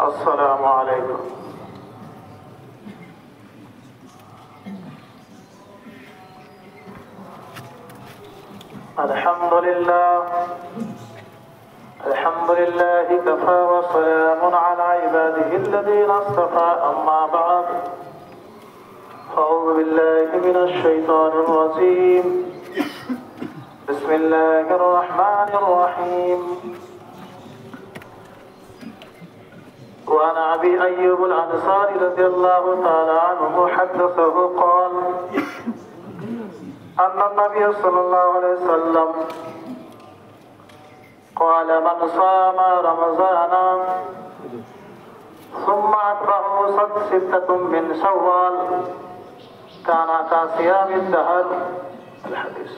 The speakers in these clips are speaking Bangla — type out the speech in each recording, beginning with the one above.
السلام عليكم. الحمد لله كفى وسلام على عباده الذين اصطفى أما بعد أعوذ بالله من الشيطان الرجيم بسم الله الرحمن الرحيم وعن أبي أيوب الأنصاري رضي الله تعالى عنه حدثه قال أن النبي صلى الله عليه وسلم قال من صام رمضان ثم أتبعه ستة من شوال كان كصيام الدهر الحديث.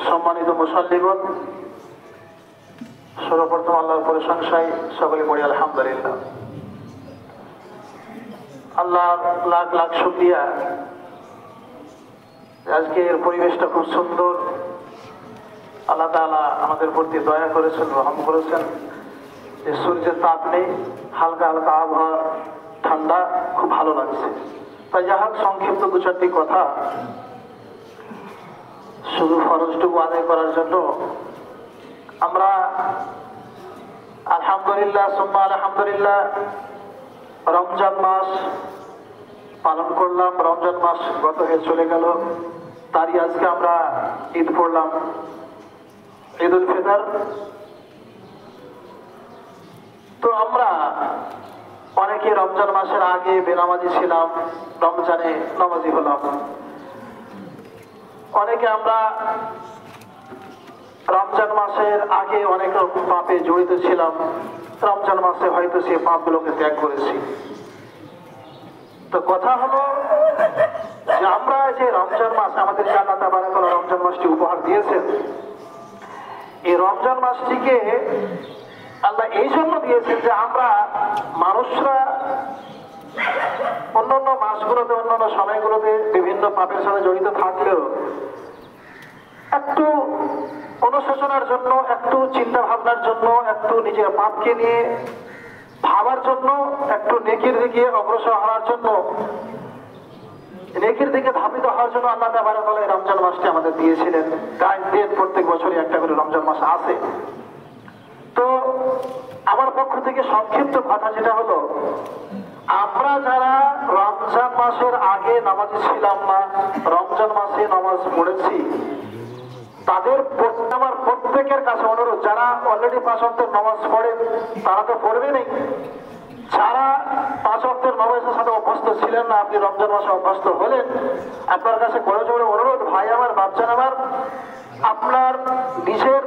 সম্মানিত মুসল্লিগণ, সর্বপ্রথম আল্লাহর প্রশংসায় সকলে পড়ি আলহামদুলিল্লাহ। আল্লাহর লাখ লাখ শুকরিয়া, আজকের পরিবেশটা খুব সুন্দর। আল্লাহ তাআলা আমাদের প্রতি দয়া করেছেন, রহম করেছেন যে সূর্যের তাপ নেই, হালকা হালকা আবহাওয়া, ঠান্ডা, খুব ভালো লাগছে। তাই যা হোক, সংক্ষিপ্ত দু চারটি কথা শুধু ফরজটুকু আদায় করার জন্য আমরা আলহামদুলিল্লাহ সুম্মা আলহামদুলিল্লাহ রমজান মাস পালন করলাম। রমজান মাস গত হয়ে চলে গেল, তারই আজকে আমরা ঈদ পড়লাম, ঈদ উল ফিতর। তো আমরা অনেকে রমজান মাসের আগে বেনামাজি ছিলাম, রমজানে নামাজি হলাম। অনেকে আমরা রমজান মাসের আগে অনেক রকম পাপে জড়িত ছিলাম, রমজান মাসে হয়তো সে পাপগুলোকে ত্যাগ করেছি। তো কথা হলো যে আমরা যে রমজান মাস আমাদেরকে আল্লাহ তাবারক ওয়া তাআলা রমজান মাসটি উপহার দিয়েছেন, এই রমজান মাসটিকে আল্লাহ এই জন্য দিয়েছেন যে আমরা মানুষরা অন্যান্য মাসগুলোতে, অন্যান্য সময়গুলোতে বিভিন্ন পাপের সাথে জড়িত থাকলেও একটু অনুশোচনার জন্য, একটু চিন্তা ভাবনার জন্য, একটু নিজের পাপকে নিয়ে ভাবার জন্য, একটু নেকির দিকে অগ্রসর হওয়ার জন্য, নেকির দিকে ধাবিত হওয়ার জন্য আল্লাহ তাবারক ওয়া তাআলা এই রমজান মাসটি আমাদের দিয়েছিলেন। তাই প্রত্যেক বছরই একটা করে রমজান মাস আসে। তো আমার পক্ষ থেকে সংক্ষিপ্ত কথা যেটা হলো, আমরা যারা রমজান মাসের আগে নামাজি ছিলাম না, রমজান মাসে নামাজ পড়েছি, তাদের আমার প্রত্যেকের কাছে অনুরোধ, যারা অলরেডি 5 ওয়াক্তের নামাজ পড়েন তারা তো পড়বেনই, যারা 5 ওয়াক্তের নামাজের সাথে অভ্যস্ত ছিলেন না, আপনি রমজান মাসে অভ্যস্ত হলেন, আপনার কাছে করে জোরে অনুরোধ, ভাই আমার, বাচ্চান আমার, আপনার নিজের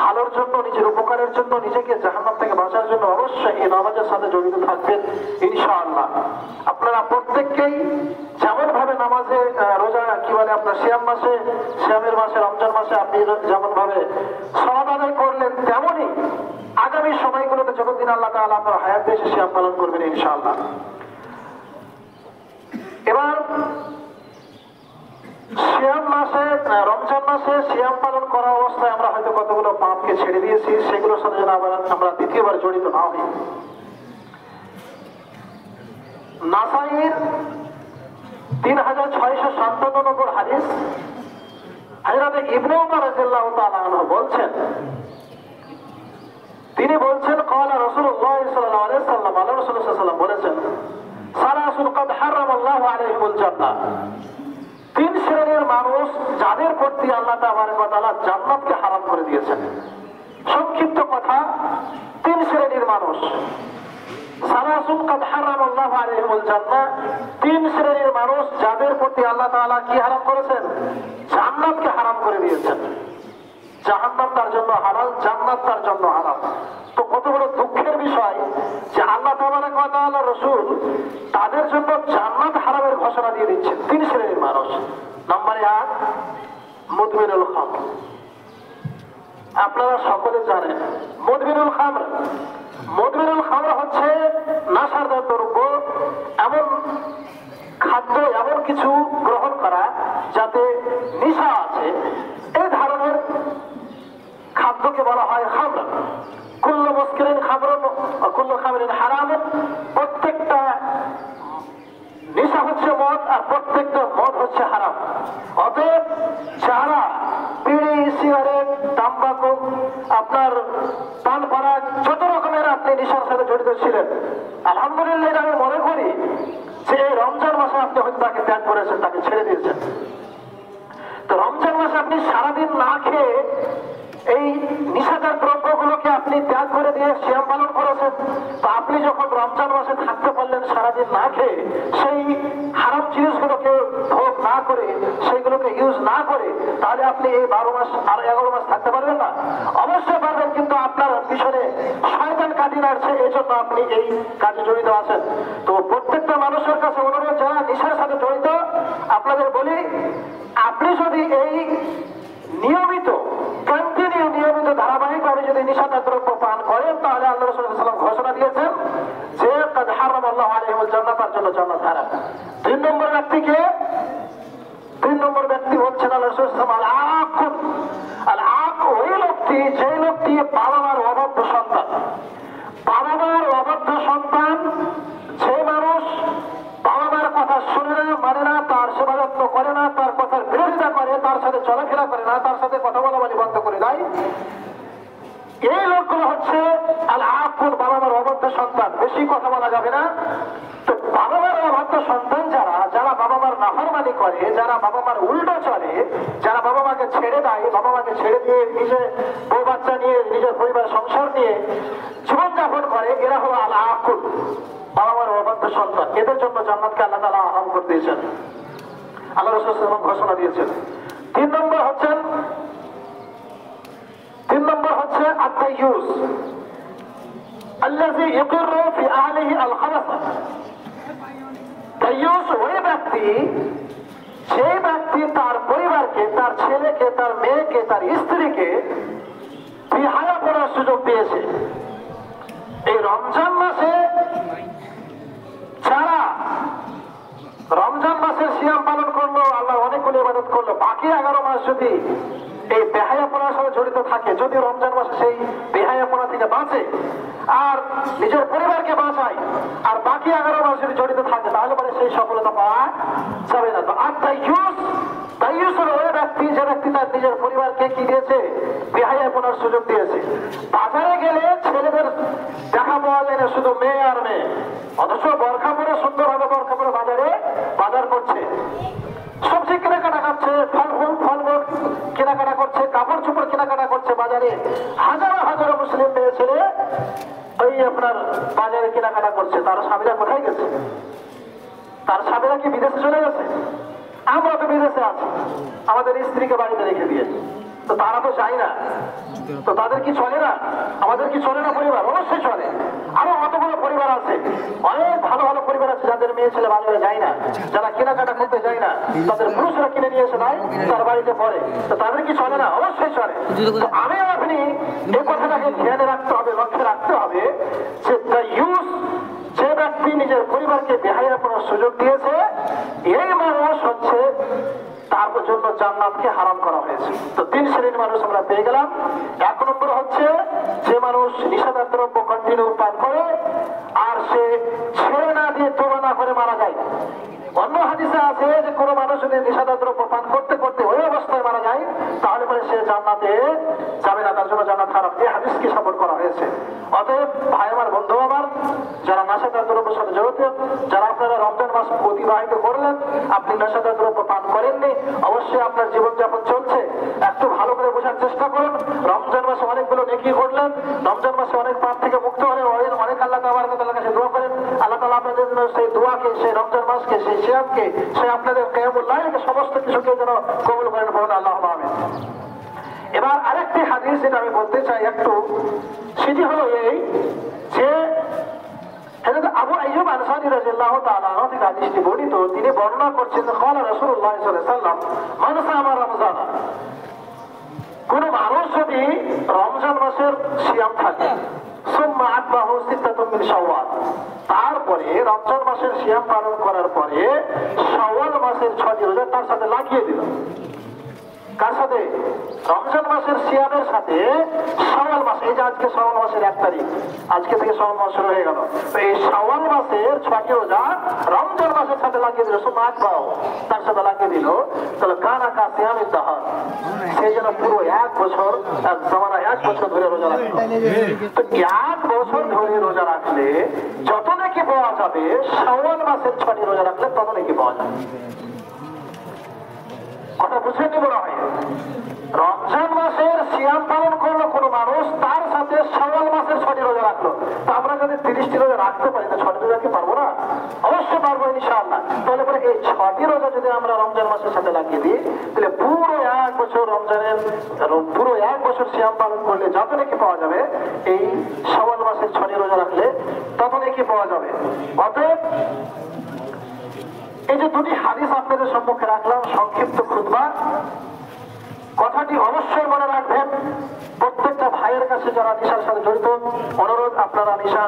ভালোর জন্য, নিজের উপকারের জন্য, নিজেকে জাহান্নাম থেকে বাঁচার জন্য অবশ্যই এই নামাজের সাথে জড়িত থাকবেন ইনশাআল্লাহ। আপনারা প্রত্যেককেই যেমন ভাবে নামাজে, রোজা কি বলে আপনার সিয়ামের মাসে, রমজান মাসে আপনি যেমন ভাবে সালাত আদায় করলেন, তেমনই আগামী সময়গুলোতে যতদিন আল্লাহ তাআলা আপনার হায়াত দিয়েছে সিয়াম পালন করবেন ইনশাআল্লাহ। এবার সিয়াম মাসে, রমজান মাসে সিয়াম পালন করা অবস্থায় আমরা হয়তো কতগুলো পাপকে ছেড়ে দিয়েছি, সেগুলোর সাথে যেন আবার আমরা দ্বিতীয়বার জড়িত না হই। নাসাইর 3657 নম্বর হাদিস, হযরত ইবনে উমর রাদিয়াল্লাহু তাআলা আনহু বলছেন, তিনি বলছেন, ক্বালা রাসূলুল্লাহ সাল্লাল্লাহু আলাইহি ওয়াসাল্লাম, আল্লাহ রাসূল সাল্লাল্লাহু আলাইহি ওয়াসাল্লাম বলেছেন, সালাসুন ক্বাদ হারামাল্লাহু আলাইহিমুল জান্নাহ, 3 শ্রেণীর মানুষ যাদের প্রতি আল্লাহ তাবারক ওয়া তাআলা জান্নাতকে হারাম করে দিয়েছেন। সংক্ষিপ্ত কথা, 3 শ্রেণীর মানুষ, সালাসুন ক্বাদ হারামাল্লাহু আলাইহিমুল জান্নাহ, 3 শ্রেণীর মানুষ যাদের প্রতি আল্লাহ তাআলা কি হারাম করেছেন? জান্নাতকে হারাম করে দিয়েছেন। জাহান্নাম তার জন্য হালাল, জান্নাত তার জন্য হারাম। তো কত বড় দুঃখের বিষয় যে আল্লাহ তাবারক ওয়া তাআলা, রাসূল তাদের জন্য জান্নাত হারামের ঘোষণা দিয়ে দিচ্ছেন। 3 শ্রেণীর মানুষ। নাম্বার 1, মুদমিনুল খামর। আপনারা সকলে জানেন মুদমিনুল খামর। মুদমিনুল খামর হচ্ছে নেশাদার দ্রব্য, এমন খাদ্য, এমন কিছু গ্রহণ করা যাতে নেশা আছে, এই ধরনের খাদ্যকে বলা হয় খামর। খামরিন হারাম, প্রত্যেকটা নেশা হচ্ছে মদ আর প্রত্যেকটা মদ হচ্ছে হারাম। অতএব যারা বিড়ি, সিগারেট, তাম্বাকু, আপনার পান পরাগ, যত রকমের আপনি নেশার সাথে জড়িত ছিলেন, আলহামদুলিল্লাহ আমি মনে করি যে এই রমজান মাসে আপনি হয়তো তাকে ত্যাগ করেছেন, তাকে ছেড়ে দিয়েছেন। তো রমজান মাসে আপনি সারাদিন না খেয়ে এই নিষেধাজ্ঞার দ্রব্যগুলোকে আপনি ত্যাগ করে দিয়ে সিয়াম পালন করেছেন। তো আপনি যখন রমজান মাসে থাকতে পারলেন সারাদিন না খেয়ে, সেই হারাম জিনিসগুলোকে ভোগ না করে, সেইগুলোকে ইউজ না করে, তাহলে আপনি এই 12 মাস আর 11 মাস থাকতে পারবেন না? অবশ্যই পারবেন, কিন্তু আপনার পিছনে শয়তান কাটি নাড়ছে, এই জন্য আপনি এই কাজে জড়িত আছেন। তো প্রত্যেকটা মানুষের কাছে অনুরোধ, যারা নেশার সাথে জড়িত, আপনাদের বলি, আপনি যদি এই নিয়মিত ধারাবাহিকভাবে যদি নিষেধাজ্ঞা দ্রব্য পান করেন, তাহলে আল্লাহ রাসূল সাল্লাল্লাহু আলাইহি ওয়াসাল্লাম ঘোষণা দিয়েছেন যে কাদ হারামাল্লাহু আলাইহিল জান্নাত, তার জন্য জান্নাত হারাম। 2 নম্বর ব্যক্তি হচ্ছেন আল্লাহ রাসূল সাল্লাল্লাহু আলাইহি ওয়াসাল্লাম আল আক, ওই লোকটি যে লোকটি বাবা মার অবাধ্য সন্তান। বাবা মার অবাধ্য সন্তান যে মানুষ বাবা মার কথা শুনে না, মানে না, তার সেবা যত্ন করে না, তার কথার বিরোধিতা করে, তার সাথে চলাফেরা করে না, তার সাথে কথা বলা বন্ধ করে দেয়, এই লোকগুলো হচ্ছে আল আকুন, বাবা মার অবাধ্য সন্তান। বেশি কথা বলা যাবে না। তো বাবা মার অবাধ্য সন্তান যারা বাবা মার নাফরমানি করে, যারা বাবা মার উল্টো চলে, যারা বাবা মাকে ছেড়ে দেয়, বাবা মাকে ছেড়ে দিয়ে নিজে বউ বাচ্চা নিয়ে, নিজের পরিবার সংসার নিয়ে জীবনযাপন করে, এরা হলো আল আকুন, বাবা মার অবাধ্য সন্তান। এদের জন্য জান্নাতকে আল্লাহ তাআলা হারাম করে দিয়েছেন, আল্লাহ রাসূল সাল্লাল্লাহু আলাইহি ওয়াসাল্লাম ঘোষণা দিয়েছেন। 3 নম্বর হচ্ছে আত-তাইয়ুস আল্লাযী ইয়াকিরু ফি আহলিহি আল-খাবাস। তাইয়ুস ওই ব্যক্তি, যে ব্যক্তি তার পরিবারকে, তার ছেলেকে, তার মেয়েকে, তার স্ত্রীকে বিহায়া করার সুযোগ দিয়েছে। এই রমজান মাসে যারা রমজান মাসের সিয়াম পালন করলো, আল্লাহ অনেকগুলো ইবাদত করলো, বাকি 11 মাস যদি এই বেহায়াপনার সাথে জড়িত থাকে, যদি রমজান মাসে সেই বেহায়াপনা থেকে বাঁচে আর নিজের পরিবারকে বাঁচায়, আর বাকি 11 মাস যদি জড়িত থাকে, তাহলে পরে সেই সফলতা পাওয়া যাবে না। তো আর তাইয়ুস হলো ওই ব্যক্তি, যে ব্যক্তি তার নিজের পরিবারকে কি দিয়েছে, বেহায়াপনার সুযোগ দিয়েছে। বাজারে গেলে ছেলেদের দেখা পাওয়া যায় না, শুধু মেয়ে আর মেয়ে, অথচ বরখা পরে সুন্দরভাবে বরখা পরে বাজার করছে, সবজি কেনাকাটা করছে, ফলমূল কেনাকাটা করছে, কাপড় চোপড় কেনাকাটা করছে। বাজারে হাজারো মুসলিম মেয়ে ছেলে ওই আপনার বাজারে কেনাকাটা করছে। তার স্বামীরা কোথায় গেছে? তার স্বামীরা কি বিদেশে চলে গেছে? আমরা তো বিদেশে আছি, আমাদের স্ত্রীকে বাড়িতে রেখে দিয়েছি, তো তারা তো যায় না, তো তাদের কি চলে না? আমাদের কি চলে না পরিবার? অবশ্যই চলে। আরো কতগুলো পরিবার আছে, অনেক ভালো ভালো পরিবার আছে যাদের মেয়ে ছেলে বাজারে যায় না, যারা কেনাকাটা করতে যায় না, তাদের পুরুষরা কিনে নিয়ে এসে নাই, তার বাড়িতে পড়ে, তো তাদের কি চলে না? অবশ্যই চলে। তো আমি আপনি এই কথাটাকে ধ্যানে রাখতে হবে, লক্ষ্যে রাখতে হবে যে তাইয়ুস, যে ব্যক্তি নিজের পরিবারকে বেহায়াপনার সুযোগ দিয়েছে, এই মানুষ হচ্ছে, তার জন্য জান্নাতকে হারাম করা হয়েছে। তো 3 শ্রেণীর মানুষ আমরা পেয়ে গেলাম। 1 নম্বর হচ্ছে যে মানুষ নিষেধাজ্ঞা দ্রব্য কন্টিনিউ পান করে আর সে ছেড়ে না দিয়ে তোবা না করে মারা যায়। অন্য হাদিসে আছে যে কোনো মানুষ যদি নিষেধাজ্ঞা দ্রব্য পান করতে করতে ওই অবস্থায় মারা যায়, তাহলে পরে সে জান্নাতে যাবে না, তার জন্য জান্নাত হারাম। এই হাদিসকে সাপোর্ট করা হয়েছে। অতএব ভাই আমার, বন্ধু আমার, যারা নেশাদার দ্রব্যের সাথে জড়িত, যারা আপনারা রমজান মাস অতিবাহিত করলেন, আপনি নেশাদার দ্রব্য পান করেননি, অবশ্যই আপনার জীবনযাপন চলছে, একটু ভালো করে বোঝার চেষ্টা করুন। রমজান মাসে অনেকগুলো নেকি করলেন, রমজান মাসে অনেক পাপ থেকে মুক্ত হলেন, অনেক আল্লাহ তাআলার কাছে দোয়া করেন। আল্লাহ তাআলা আপনাদের জন্য সেই দোয়াকে, সেই রমজান মাসকে, সেই সিয়ামকে, সেই আপনাদের কিয়ামুল লাইলকে, সমস্ত কিছুকে যেন কবুল করেন, বলুন আল্লাহুম্মা আমিন। এবার আরেকটি হাদিস যেটা আমি বলতে চাই একটু, সেটি হলো এই যে হযরত আবু আইয়ুব আনসারী রাদিয়াল্লাহু তাআলা আনহু থেকে হাদিসটি বর্ণিত। তিনি বর্ণনা করছেন, ক্বালা রাসূলুল্লাহ সাল্লাল্লাহু আলাইহি ওয়াসাল্লাম মান সামা রমজান, কোন মানুষ যদি রমজান মাসের সিয়াম থাকে, সুম্মা আতবাহু সিত্তাতুম মিন শাওয়াল, তারপরে রমজান মাসের সিয়াম পালন করার পরে শাওয়াল মাসের 6টি রোজা তার সাথে লাগিয়ে দিল, কার সাথে? রমজান মাসের সিয়ামের সাথে শাওয়াল মাস, এই যে আজকে শাওয়াল মাসের 1 তারিখ, আজকে থেকে শাওয়াল মাস শুরু হয়ে গেল, তো এই শাওয়াল মাসের 6টি রোজা রমজান মাসের সাথে লাগিয়ে দিল, সুন্নাত পাও তার সাথে লাগিয়ে দিল, তাহলে কানা কা সিয়ামের দাহার, সেই জন্য পুরো 1 বছর জমানা 1 বছর ধরে রোজা রাখলো। তো 1 বছর ধরে রোজা রাখলে যত নাকি পাওয়া যাবে, শাওয়াল মাসের 6টি রোজা রাখলে তত নাকি পাওয়া যাবে। কথা বুঝে নিব না হয়, রমজান মাসের সিয়াম পালন করলো কোনো মানুষ, তার সাথে শাওয়াল মাসের 6টি রোজা রাখলো, তো আমরা যদি 30টি রোজা রাখতে পারি, তো 6টি রোজা কি পারবো না? অবশ্যই পারবো ইনশাআল্লাহ। তাহলে পরে এই 6টি রোজা যদি আমরা রমজান মাসের সাথে লাগিয়ে দিই, তাহলে পুরো 1 বছর রমজানের পুরো 1 বছর সিয়াম পালন করলে যত নাকি পাওয়া যাবে, এই শাওয়াল মাসের 6টি রোজা রাখলে তত নাকি পাওয়া যাবে। অতএব এই যে 2টি হাদিস আপনাদের সম্মুখে রাখলাম, সংক্ষিপ্ত খুতবা, কথাটি অবশ্যই মনে রাখবেন। প্রত্যেকটা ভাইয়ের কাছে যারা নেশার সাথে জড়িত, অনুরোধ আপনারা নেশা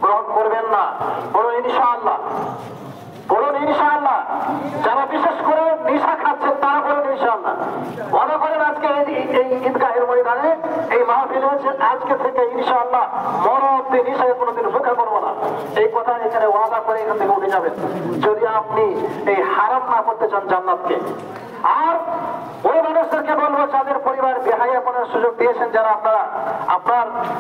গ্রহণ করবেন না, বলুন ইনশাআল্লাহ, বলুন ইনশাআল্লাহ। যারা বিশেষ করে নেশা খাচ্ছেন তারা বলুন ইনশাআল্লাহ। মনে করেন আজকে এই ঈদগাহের ময়দানে এই মাহফিলে আজকে থেকে ইনশাআল্লাহ মরতে নেশায় কোনোদিন মুখে করবো না, এই কথা এখানে ওয়াদা করে এখান থেকে উঠে যাবেন, যদি আপনি এই হারাম না করতে চান জান্নাতকে। আর ওই মানুষদেরকে বলবো যাদের পরিবার বেহায়াপনার সুযোগ দিয়েছেন, যারা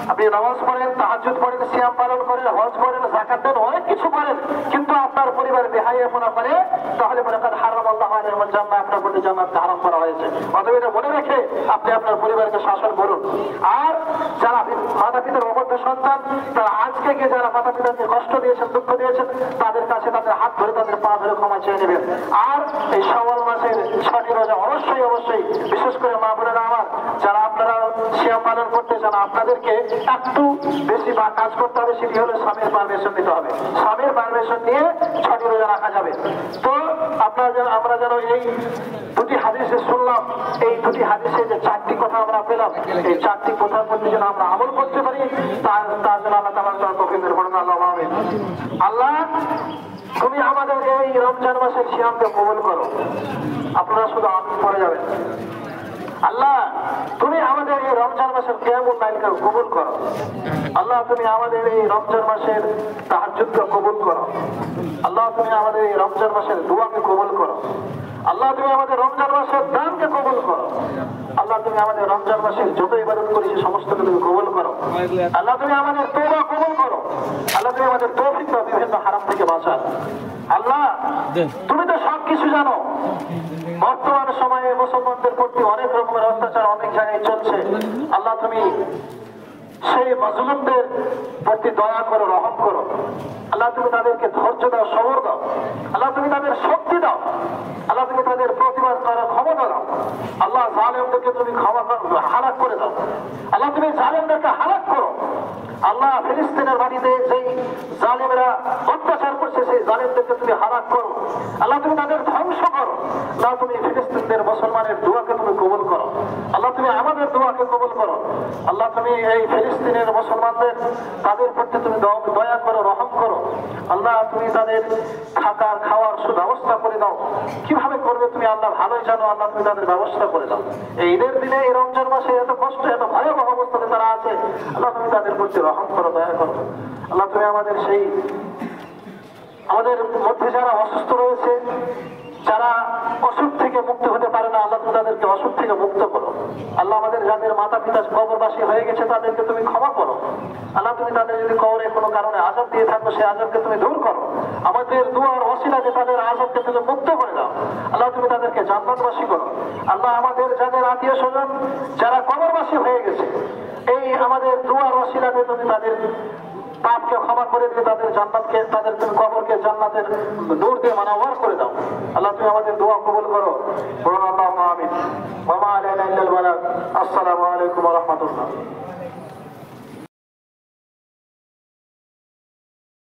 আপনি নামাজ পড়েন, তাহাজ্জুদ পড়েন, সিয়াম পালন করেন, হজ করেন, যাকাত দেন, অনেক কিছু করেন, কিন্তু আপনার পরিবার বেহায়াপনা করে, তাহলে মনে করেন হারাম আল্লাহ আলাইহিল জান্নাহ, আপনার প্রতি জান্নাতকে হারাম করা হয়েছে। অতএব এটা মনে রেখে আপনি আপনার পরিবারকে শাসন করুন। আর যারা মাতা পিতার অবদ্ধ সন্তান, তারা আজকে গিয়ে যারা মাতা পিতাকে কষ্ট দিয়েছেন, দুঃখ দিয়েছেন, তাদের কাছে তাদের হাত ধরে, তাদের পা ধরে ক্ষমা চেয়ে নেবেন। আর এই শাওয়াল মাসের 6টি রোজা অবশ্যই অবশ্যই, বিশেষ করে মা বোনেরা আমার, যারা আপনারা সিয়াম পালন করতে চান, আপনাদেরকে একটু বেশি বা কাজ করতে হবে, সেটি হলো স্বামীর পারমিশন নিতে হবে। স্বামীর পারমিশন নিয়ে 6টি রোজা রাখা যাবে। তো আমরা যেন এই 2টি হাদিসে শুনলাম, এই 2টি হাদিসে যে 4টি কথা আমরা পেলাম, এই 4টি কথার প্রতি যেন আমরা আমল করতে পারি, তার জন্য আল্লাহ তাআলা তৌফিক দান করুন। আল্লাহুম্মা আমিন। আল্লাহ, তুমি আমাদের এই রমজান মাসের সিয়ামকে কবুল করো। আপনারা শুধু আমিন পড়ে যাবেন। আল্লাহ, তুমি আমাদের এই রমজান মাসের কিয়ামুল লাইলকে কবুল করো। আল্লাহ, তুমি আমাদের এই রমজান মাসের তাহাজ্জুদকে কবুল করো। আল্লাহ, তুমি আমাদের এই রমজান মাসের দোয়াকে কবুল করো। আল্লাহ, তুমি আমাদের রমজান মাসের দানকে কবুল করো। আল্লাহ, তুমি আমাদের রমজান মাসের যত ইবাদত করেছি সমস্তকে তুমি কবুল করো। আল্লাহ, তুমি আমাদের তওবা কবুল করো। আল্লাহ, তুমি আমাদের তৌফিক দাও বিভিন্ন হারাম থেকে বাঁচার। আল্লাহ, তুমি তো সবকিছু জানো। বর্তমান সময়ে মুসলমানদের প্রতি অনেক রকমের অত্যাচার অনেক জায়গায় চলছে। আল্লাহ, তুমি সেই মাজলুমদের প্রতি দয়া করো, রহম করো। আল্লাহ, তুমি তাদেরকে ধৈর্য দাও, সবর দাও। আল্লাহ, তুমি তাদের শক্তি দাও। আল্লাহ, তুমি তাদের প্রতিবাদ করার ক্ষমতা দাও। আল্লাহ, জালেমদেরকে তুমি হালাক করে দাও। আল্লাহ, তুমি জালেমদেরকে হালাক করো। আল্লাহ, ফিলিস্তিনের মাটিতে যেই জালেমেরা অত্যাচার করছে, সেই জালেমদেরকে তুমি হালাক করো। আল্লাহ, তুমি তাদের ধ্বংস করো। আল্লাহ, তুমি ফিলিস্তিনদের মুসলমানের দোয়াকে তুমি কবুল করো। আল্লাহ, তুমি আমাদের দোয়াকে কবুল করো। আল্লাহ, তুমি এই ফিলিস্তিনের মুসলমানদের তাদের প্রতি তুমি দয়া করো, রহম করো। আল্লাহ, তুমি তাদের থাকার খাওয়ার সুব্যবস্থা করে দাও। কিভাবে করবে তুমি আল্লাহ ভালোই জানো। আল্লাহ, তুমি তাদের ব্যবস্থা করে দাও। এই ঈদের দিনে, এই রমজান মাসে এত কষ্ট, এত ভয়াবহ অবস্থাতে তারা আছে, আল্লাহ, তুমি তাদের প্রতি রহম করো, দয়া করো। আল্লাহ, তুমি আমাদের মধ্যে যারা অসুস্থ রয়েছে, যারা অসুখ থেকে মুক্ত হতে পারে না, আল্লাহ, তুমি তাদেরকে অসুখ থেকে মুক্ত করো। আল্লাহ, আমাদের যাদের মাতা পিতা কবরবাসী হয়ে গেছে তাদেরকে তুমি ক্ষমা করো। আল্লাহ, তুমি তাদের যদি কবরে কোনো কারণে আযাব দিয়ে থাকো, সেই আযাবকে তুমি দূর করো। আমাদের দুআর ওসিলাতে তাদের আযাবকে তুমি মুক্ত করে দাও। আল্লাহ, তুমি তাদেরকে জান্নাতবাসী করো। আল্লাহ, আমাদের যাদের আত্মীয় স্বজন যারা কবরবাসী হয়ে গেছে, এই আমাদের দুআর ওসিলাতে তুমি তাদের পাপকে ক্ষমা করে দিয়ে তাদের জান্নাতকে, তাদের তুমি কবরকে জান্নাতের নূর দিয়ে মানাওয়ার করে দাও। আল্লাহ, তুমি আমাদের দোয়া কবুল করো। বলুন আল্লাহুম্মা আমিন। ওয়া মা আলাইনা ইল্লাল বালাগ। আসসালামু আলাইকুম ওয়া রাহমাতুল্লাহ।